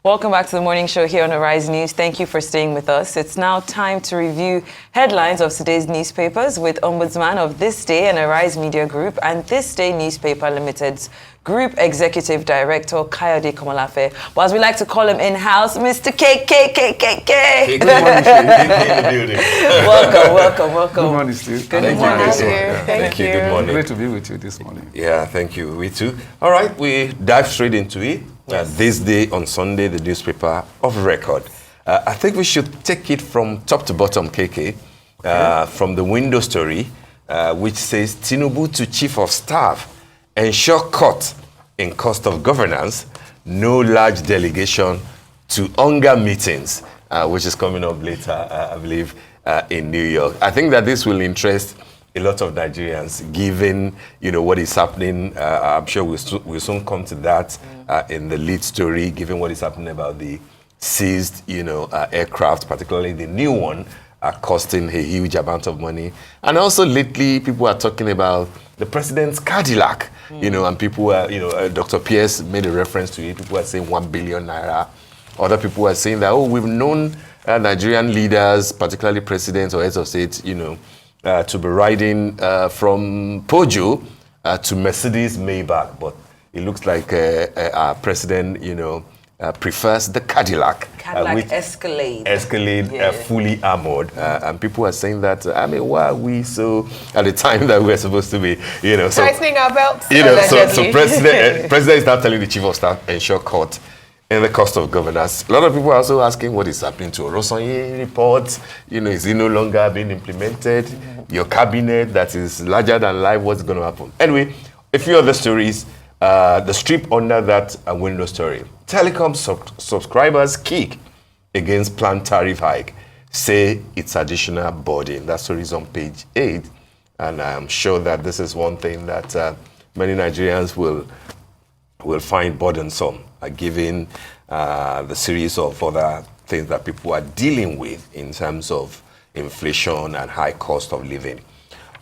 Welcome back to the morning show here on Arise News. Thank you for staying with us. It's now time to review headlines of today's newspapers with Ombudsman of This Day and Arise Media Group and This Day Newspaper Limited's Group Executive Director, Kayode Komolafe. But as we like to call him in-house, Mr. KKKKK. Good morning, Steve. Welcome. Good morning, Steve. Good morning. Thank you. Good morning. Great to be with you this morning. Yeah, thank you. We too. All right, we dive straight into it. This Day on Sunday, the newspaper of record. I think we should take it from top to bottom, KK, from the window story, which says Tinubu to Chief of Staff, ensure cut in cost of governance, no large delegation to hunger meetings, which is coming up later, I believe, in New York. I think that this will interest a lot of Nigerians, given what is happening. I'm sure we'll soon come to that in the lead story, given what is happening about the seized aircraft, particularly the new one, are costing a huge amount of money. And also lately, people are talking about the president's Cadillac, and people are, Dr. Pierce made a reference to it. People are saying 1 billion naira. Other people are saying that, we've known Nigerian leaders, particularly presidents or heads of state, to be riding from Peugeot to Mercedes Maybach. But it looks like our president, prefers the Cadillac. Cadillac Escalade. Fully armored. And people are saying that, why are we so, at the time that we're supposed to be, tightening our belts? So president is now telling the chief of staff, ensure cut in the cost of governance. A lot of people are also asking what is happening to Orosanye report. Is it no longer being implemented? Your cabinet that is larger than life, what's going to happen? Anyway, a few other stories. The strip under that window story. Telecom subscribers kick against planned tariff hike, say it's additional burden. That story is on page 8. And I'm sure that this is one thing that many Nigerians will find burdensome, given the series of other things that people are dealing with in terms of inflation and high cost of living.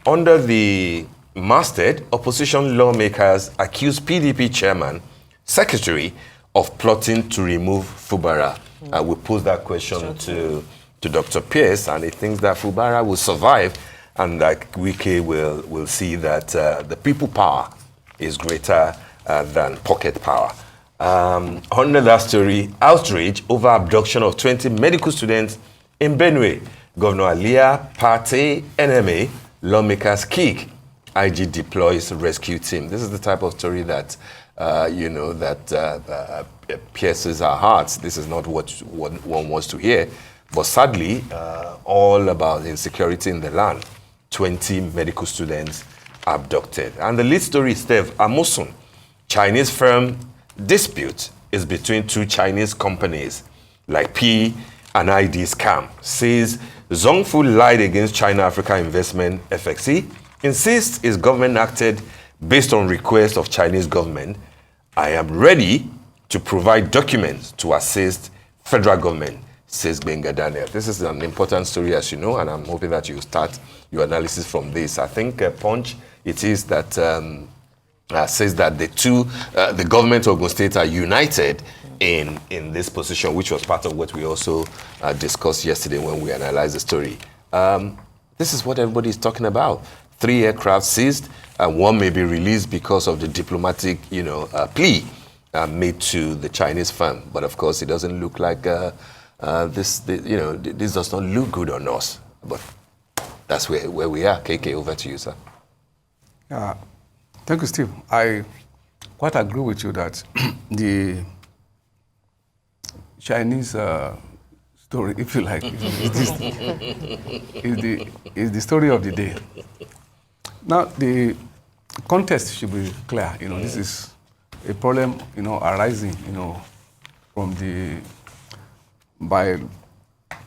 Under the masthead, opposition lawmakers accuse PDP chairman, secretary of plotting to remove Fubara. We posed that question to Dr. Pierce, and he thinks that Fubara will survive and that Wike will see that the people power is greater than pocket power. Under that story, outrage over abduction of 20 medical students in Benue. Governor Alia Pate NMA, lawmakers kick. IG deploys rescue team. This is the type of story that, pierces our hearts. This is not what one wants to hear. But sadly, all about insecurity in the land. 20 medical students abducted. And the lead story is Amosun. Chinese firm dispute is between two Chinese companies like P&ID Scam. Says Zhongfu lied against China Africa Investment FXE. Insists his government acted based on request of Chinese government. I am ready to provide documents to assist federal government, says Benga Daniel. This is an important story, as you know, and I'm hoping that you start your analysis from this. I think Punch, it is that says that the government of Ogun State are united in this position, which was part of what we also discussed yesterday when we analyzed the story. This is what everybody is talking about. 3 aircraft seized, and 1 may be released because of the diplomatic, plea made to the Chinese firm. But of course, it doesn't look like this does not look good on us. But that's where we are. KK, over to you, sir. Thank you, Steve. I quite agree with you that the Chinese story, if you like, is the story of the day. Now, the context should be clear. This is a problem, arising, from the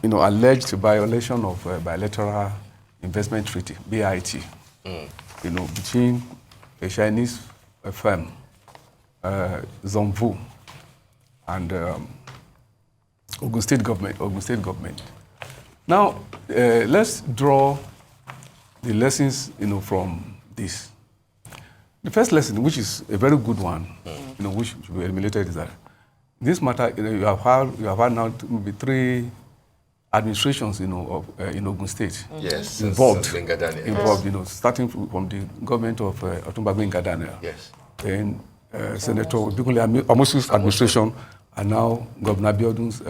alleged violation of bilateral investment treaty, BIT, between a Chinese firm, Zhongfu, and Ogun State government. Now, let's draw the lessons, from this. The first lesson, which is a very good one, which should be emulated, is that this matter, you have had now maybe 3 administrations, of in Ogun State. Yes. Involved, Yes. starting from the government of Otumba Gbenga Daniel. Yes. Then Senator Amosun's administration, and now Governor Abiodun's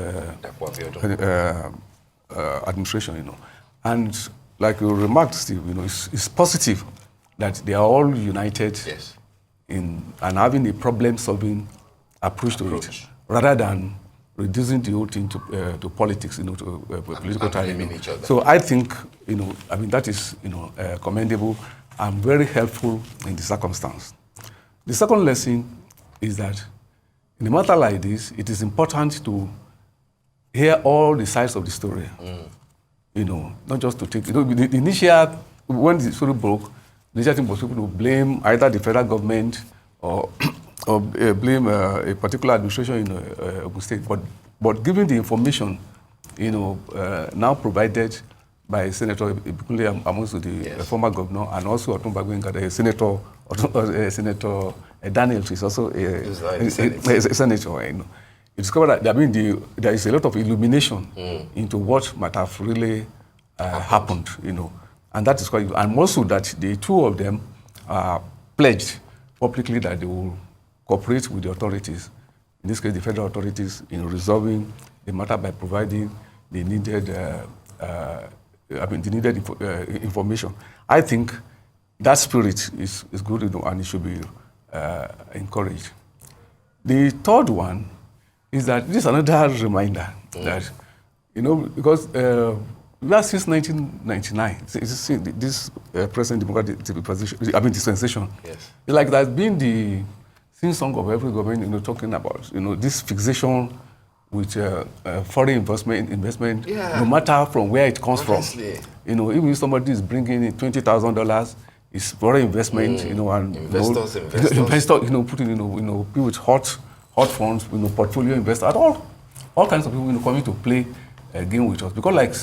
administration, And like you remarked, Steve, it's positive that they are all united in and having a problem-solving approach to it, rather than reducing the whole thing to politics, to political time. So I think, that is, commendable and very helpful in the circumstance. The second lesson is that in a matter like this, it is important to hear all the sides of the story. Not just to take, the initial, when the story broke, the initial thing was people to blame either the federal government or blame a particular administration in Ogun State. But given the information, now provided by Senator Amosun, the former governor, and also Otumba Gbenga, the Senator Daniel is also a senator. You discover that there is a lot of illumination into what might have really happened, and that is why, and also that the two of them pledged publicly that they will cooperate with the authorities, in this case the federal authorities, in resolving the matter by providing the needed, information. I think that spirit is good, and it should be encouraged. The third one is that this is another reminder that, because since 1999, this present democratic dispensation, it's like there's been the sing song of every government, talking about, this fixation with foreign investment, no matter from where it comes from. Even if somebody is bringing in $20,000, it's foreign investment, and investors, putting, people with hot funds, portfolio investors, all kinds of people, coming to play a game with us. Because like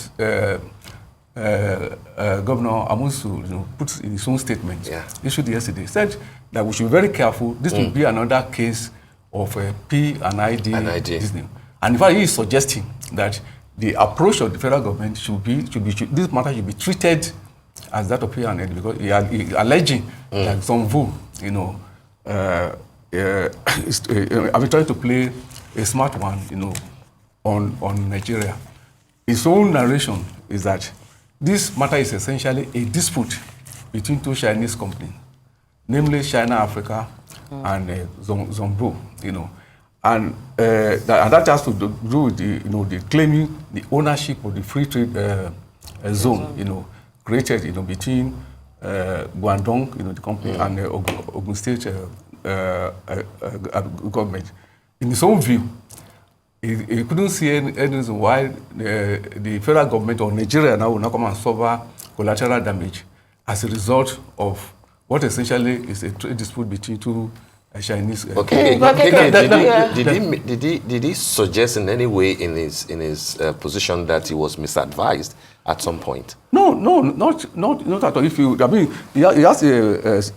Governor Amosun, put in his own statement issued yesterday, said that we should be very careful. This will be another case of P&ID. And in fact, he is suggesting that the approach of the federal government should be this matter should be treated as that of P&ID, because he alleging that Zonvo, I've been trying to play a smart one, on Nigeria. His own narration is that this matter is essentially a dispute between 2 Chinese companies, namely China Africa and Zonvo, and that has to do with the claiming the ownership of the free trade zone, created, between Guangdong, the company, and Ogun State government. In his own view, he couldn't see any reason why the federal government or Nigeria now will not come and suffer collateral damage as a result of what essentially is a trade dispute between 2 Chinese. Did he suggest in any way in his position that he was misadvised at some point? No, not at all. He has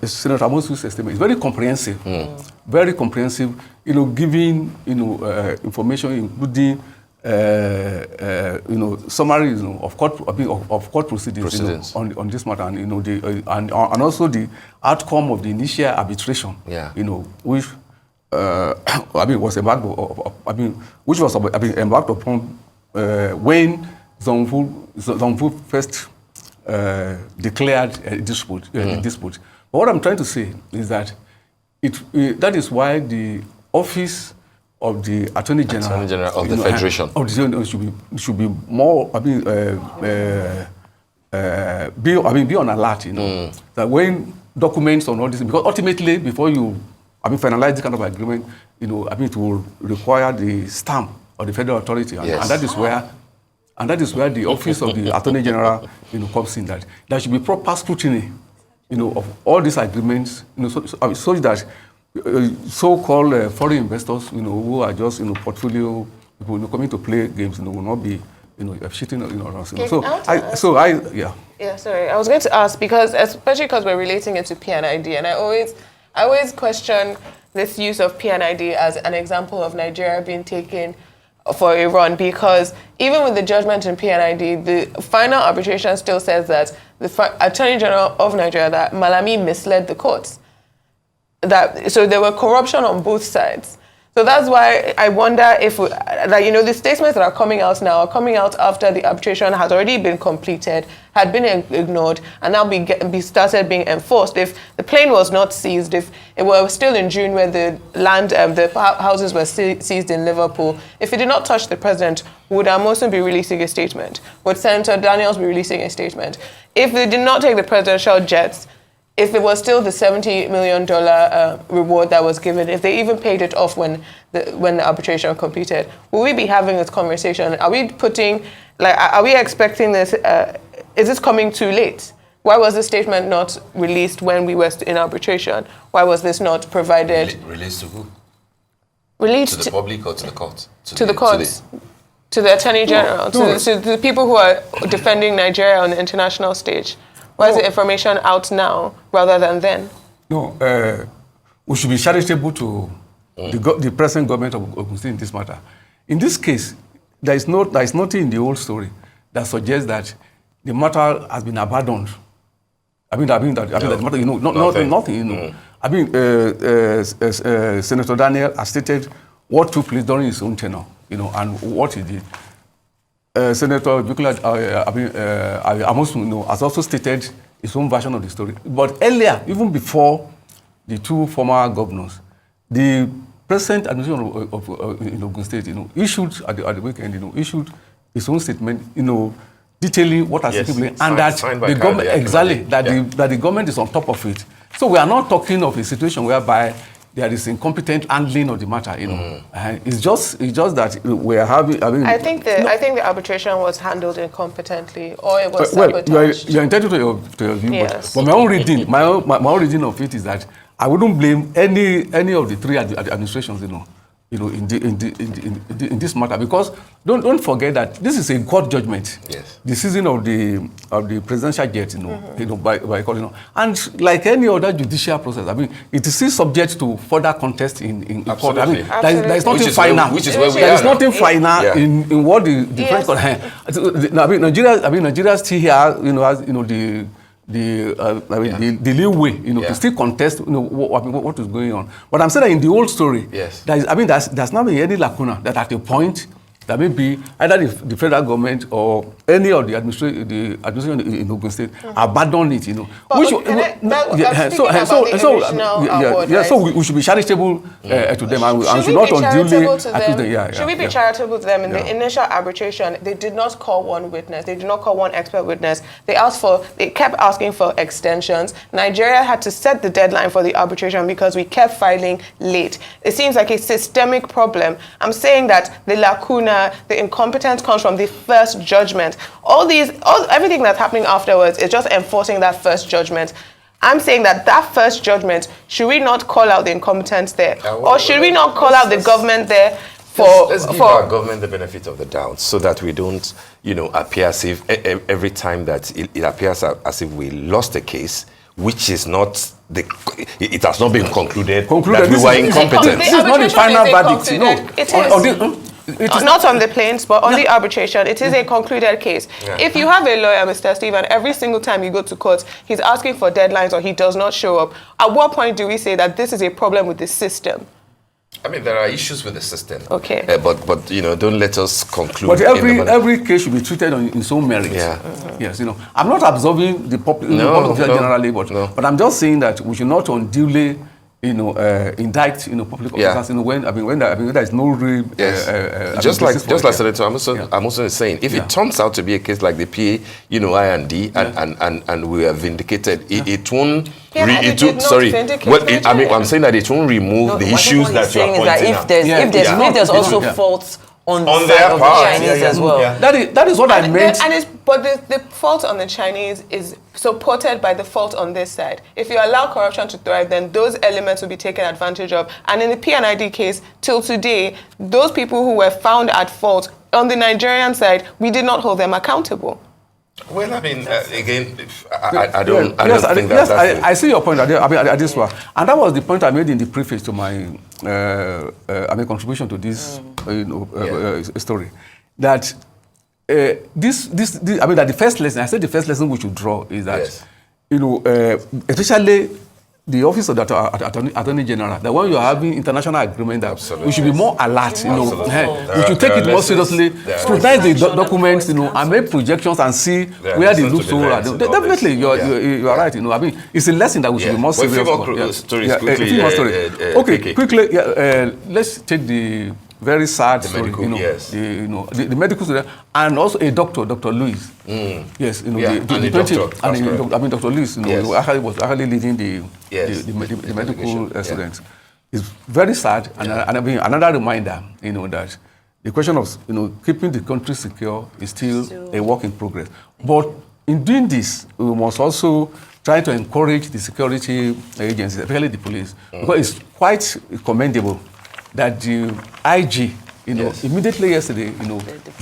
Senator Amosun's statement. It's very comprehensive, very comprehensive. Giving information, including summaries of court proceedings on this matter, and and also the outcome of the initial arbitration, which was embarked upon when Zonvo first declared a dispute. But what I'm trying to say is that that is why the office of the Attorney General of the Federation should be more be on alert. That when documents on all this, because ultimately before you finalize this kind of agreement, it will require the stamp of the federal authority, and that is where the office of the Attorney General comes in. That there should be proper scrutiny of all these agreements, so that so-called foreign investors, who are just portfolio people coming to play games, will not be cheating on us. Yeah, sorry. I was going to ask, especially because we're relating it to P&ID, and I always I always question this use of P&ID as an example of Nigeria being taken for a run, because even with the judgment in P&ID, the final arbitration still says that the Attorney General of Nigeria, that Malami misled the courts. So there were corruption on both sides. So that's why I wonder if, the statements that are coming out now are coming out after the arbitration has already been completed, had been ignored, and now be started being enforced. If the plane was not seized, if it were still in June where the land, the houses were seized in Liverpool, if it did not touch the president, would Amosun be releasing a statement? Would Senator Daniels be releasing a statement? If they did not take the presidential jets, if it was still the $70 million reward that was given, if they even paid it off when the arbitration completed, will we be having this conversation? Are we are we expecting this? Is this coming too late? Why was this statement not released when we were in arbitration? Why was this not provided? Released to who? Released to the public or to the court? To the courts. To the Attorney General, to the people who are defending Nigeria on the international stage. Why is the information out now rather than then? No, we should be charitable to the present government of Ogun State in this matter. In this case, there is nothing in the old story that suggests that the matter has been abandoned. Nothing. Senator Daniel has stated what took place during his own tenure, and what he did. Senator Amosun, has also stated his own version of the story. But earlier, even before the two former governors, the present administration of Ogun State, issued at the weekend, issued his own statement, detailing what has taken place, and that the government that the government is on top of it. So we are not talking of a situation whereby there is incompetent handling of the matter, It's just that we are having. I think the arbitration was handled incompetently, or it was sabotaged. Well, you're entitled to your view, yes. but my own reading, my own reading of it is that I wouldn't blame any of the three administrations, in this matter, because don't forget that this is a court judgment. Yes. The season of the presidential jet, by court, and like any other judicial process, it is still subject to further contest in court. There is nothing final. There is nothing final in what the French court. Nigeria still here, has the leeway, to still contest, what is going on. But I'm saying that in the old story, there's not been any lacuna that at a point that may be either the federal government or any of the administration in Ogun State abandon it, So we should be charitable to them, and should not unduly accuse them. Should we be charitable to them? In the initial arbitration, they did not call one witness. They did not call one expert witness. They kept asking for extensions. Nigeria had to set the deadline for the arbitration because we kept filing late. It seems like a systemic problem. I'm saying that the lacuna, the incompetence comes from the first judgment. Everything that's happening afterwards is just enforcing that first judgment. I'm saying that first judgment, should we not call out the incompetence there? Or should we not call out the government there let's give our government the benefit of the doubt, so that we don't, appear as if every time that it appears as if we lost a case, which is not it has not been concluded that we were incompetent. This is not the final verdict. It is not on the planes, but on the arbitration, it is a concluded case. Yeah. If you have a lawyer, Mr. Stephen, every single time you go to court, he's asking for deadlines or he does not show up, at what point do we say that this is a problem with the system? There are issues with the system. Okay. But don't let us conclude. But every case should be treated in its own merit. Yeah. Yes, I'm not absolving the public generally, but I'm just saying that we should not unduly indict public officers when there is no real just like Senator Amosun is saying, if it turns out to be a case like the PID and we are vindicated, it won't. I'm saying that it won't remove the issues that you are pointing out. If there's also faults on their part, the Chinese as well. That is what I meant. But the fault on the Chinese is supported by the fault on this side. If you allow corruption to thrive, then those elements will be taken advantage of. And in the P&ID case, till today, those people who were found at fault on the Nigerian side, we did not hold them accountable. Well, I mean, again, I don't think that's I see your point. I this one, and that was the point I made in the preface to my contribution to this story. That this that the first lesson, I said the first lesson we should draw is that especially the office of the Attorney General, that when you are having international agreement, that we should be more alert. We should take it more seriously, scrutinize the documents, and make projections and see where the loops are. Definitely, you are right. I mean, it's a lesson that we should be more serious about. Okay, quickly. Let's take the very sad story. The medical student, and also a doctor, Dr. Lewis. Yes, Dr. Lewis, was actually leading the medical students. It's very sad, and another reminder, that the question of keeping the country secure is still a work in progress. But in doing this, we must also try to encourage the security agencies, especially the police, because it's quite commendable that the IG, immediately yesterday,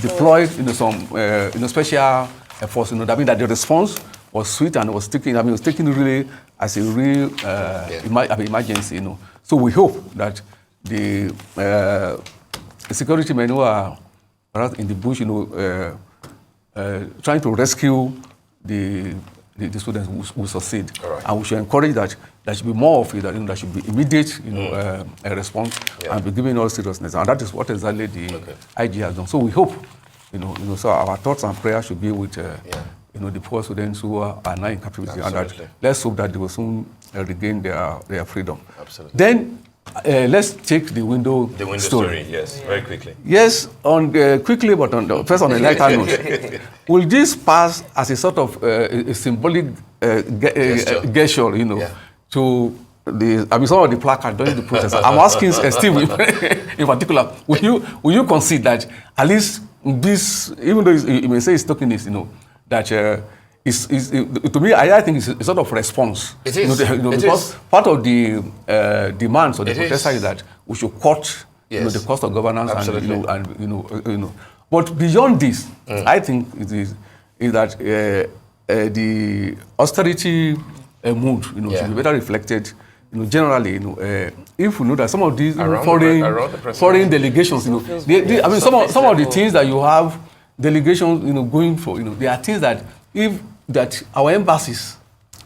deployed some special efforts. That the response was sweet and was taken. It was taken really as a real emergency. So we hope that the security men who are in the bush, trying to rescue the students will succeed. Right. And we should encourage that there should be more of it, that there should be immediate a response and be given all seriousness. And that is what exactly the IG has done. So we hope, so our thoughts and prayers should be with the poor students who are now in captivity. And that let's hope that they will soon regain their freedom. Absolutely. Then let's take the window story. Yes, very quickly. Yes, quickly, but first on a lighter note. Will this pass as a sort of a symbolic gesture, to some of the placards during the protest? I'm asking Steve in particular, will you concede that at least this, even though you may say it's tokenist, that to me, I think it's a sort of response. It is. Because part of the demands of the protester is that we should cut the cost of governance. Absolutely. And but beyond this, I think it is that the austerity mood, should be better reflected. Generally, if we know that some of these foreign delegations, some of the things that you have delegations, going for, there are things that our embassies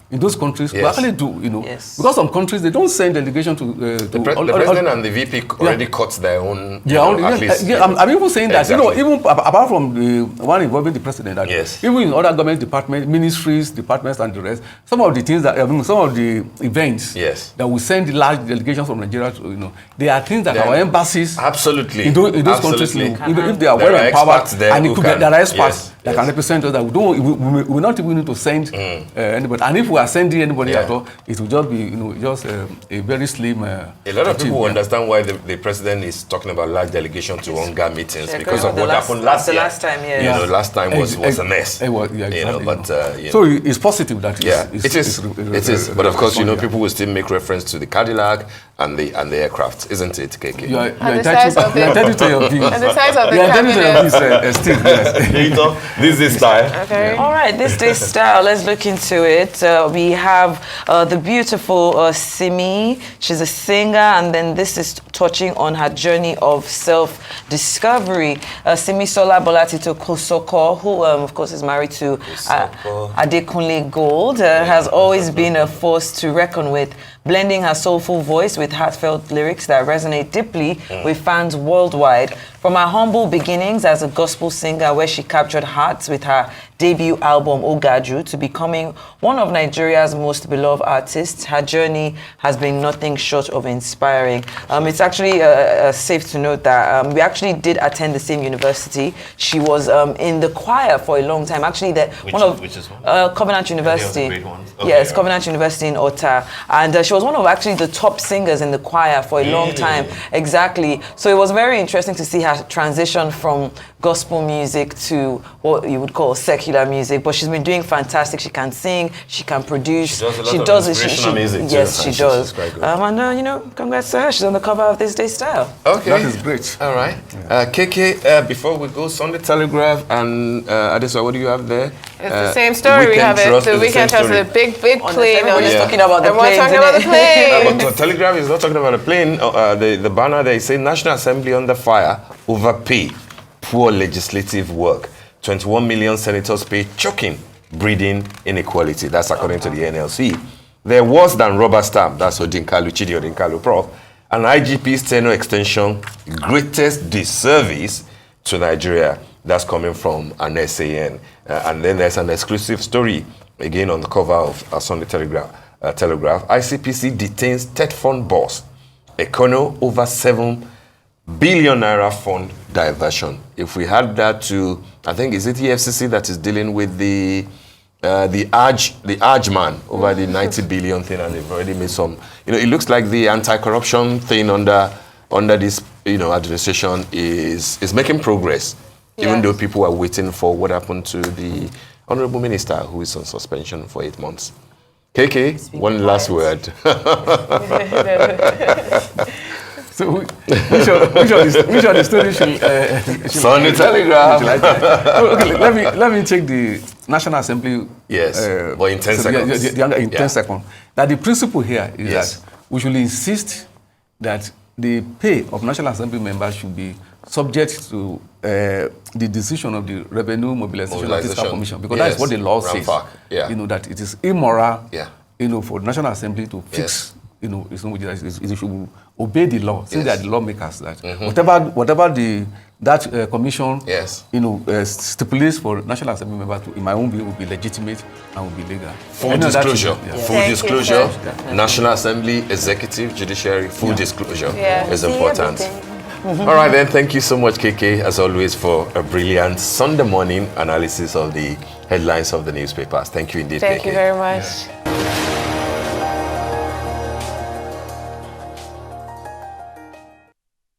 in those countries will actually do, because some countries they don't send delegation to the president and the VP already cut their own. I'm even saying that even apart from the one involving the president, that even in other government departments, ministries, departments, and the rest, some of the things that some of the events that we send large delegations from Nigeria to, there are things that our embassies absolutely in those countries, if they are well empowered and there are experts that can represent us, that we not even need to send anybody, and if we are sending anybody at all, it will just be just a very slim. A lot of people understand why the president is talking about large delegation to UNGA meetings because of what happened last year. Last time, last time was a mess. So it's positive that it is. But of course, people will still make reference to the Cadillac and the aircraft, isn't it, KK? You're entitled to your views. And the size of the cabinet. Steve, yes. This is style. Okay. All right, this day's style. Let's look into it. We have the beautiful Simi. She's a singer, and then this is touching on her journey of self-discovery. Simi Sola Bolatito Kosoko, who of course is married to Adekunle Gold, has always been a force to reckon with, blending her soulful voice with heartfelt lyrics that resonate deeply with fans worldwide. From her humble beginnings as a gospel singer, where she captured hearts with her debut album Ogaju, to becoming one of Nigeria's most beloved artists, her journey has been nothing short of inspiring. It's actually safe to note that we actually did attend the same university. She was in the choir for a long time. Actually, which is Covenant University. Okay, yes, Covenant University in Ota, and she was one of actually the top singers in the choir for a long time. Exactly. So it was very interesting to see her transition from gospel music to what you would call secular music, but she's been doing fantastic. She can sing, she can produce, she does inspirational music too. Yes, she does. Quite good. And congrats to her. She's on the cover of This Day Style. Okay, that is great. All right, KK. Before we go, Sunday Telegraph and Adesola, what do you have there? It's the same story. We have it. The Weekend Trust is a big plane. Everyone's talking about the Everyone's planes. talking about the plane. But the Telegraph is not talking about a plane. The banner there say National Assembly under fire over pay, poor legislative work. 21 million senators pay choking, breeding inequality. That's according to the NLC. There was than rubber stamp. That's Odinkalu, Chidi Odinkalu, Prof. An IGP's tenure extension, greatest disservice to Nigeria. That's coming from an SAN. And then there's an exclusive story, again on the cover of Sunday Telegraph. ICPC detains TED fund boss, Econo, over 7 billion naira fund diversion. If we had that to, I think, is it EFCC that is dealing with the Arge man over the 90 billion thing, and they've already made some, it looks like the anti-corruption thing under this, administration is making progress, even though people are waiting for what happened to the Honorable Minister who is on suspension for 8 months. KK, one last word. So which of the stories should Sunday Telegraph. Okay, let me take the National Assembly. Yes, but in 10 seconds. In 10 seconds. Now the principle here is Yes. that we should insist that the pay of National Assembly members should be subject to the decision of the Revenue Mobilization and Fiscal Commission, because that is what the law says. That it is immoral, for the National Assembly to fix, it should obey the law, since they are the lawmakers. That whatever that commission, stipulates for National Assembly members, in my own view, will be legitimate and will be legal. Full disclosure. Full disclosure. National Assembly, Executive, Judiciary, full disclosure is important. All right, then. Thank you so much, KK, as always, for a brilliant Sunday morning analysis of the headlines of the newspapers. Thank you indeed, KK. Thank you very much.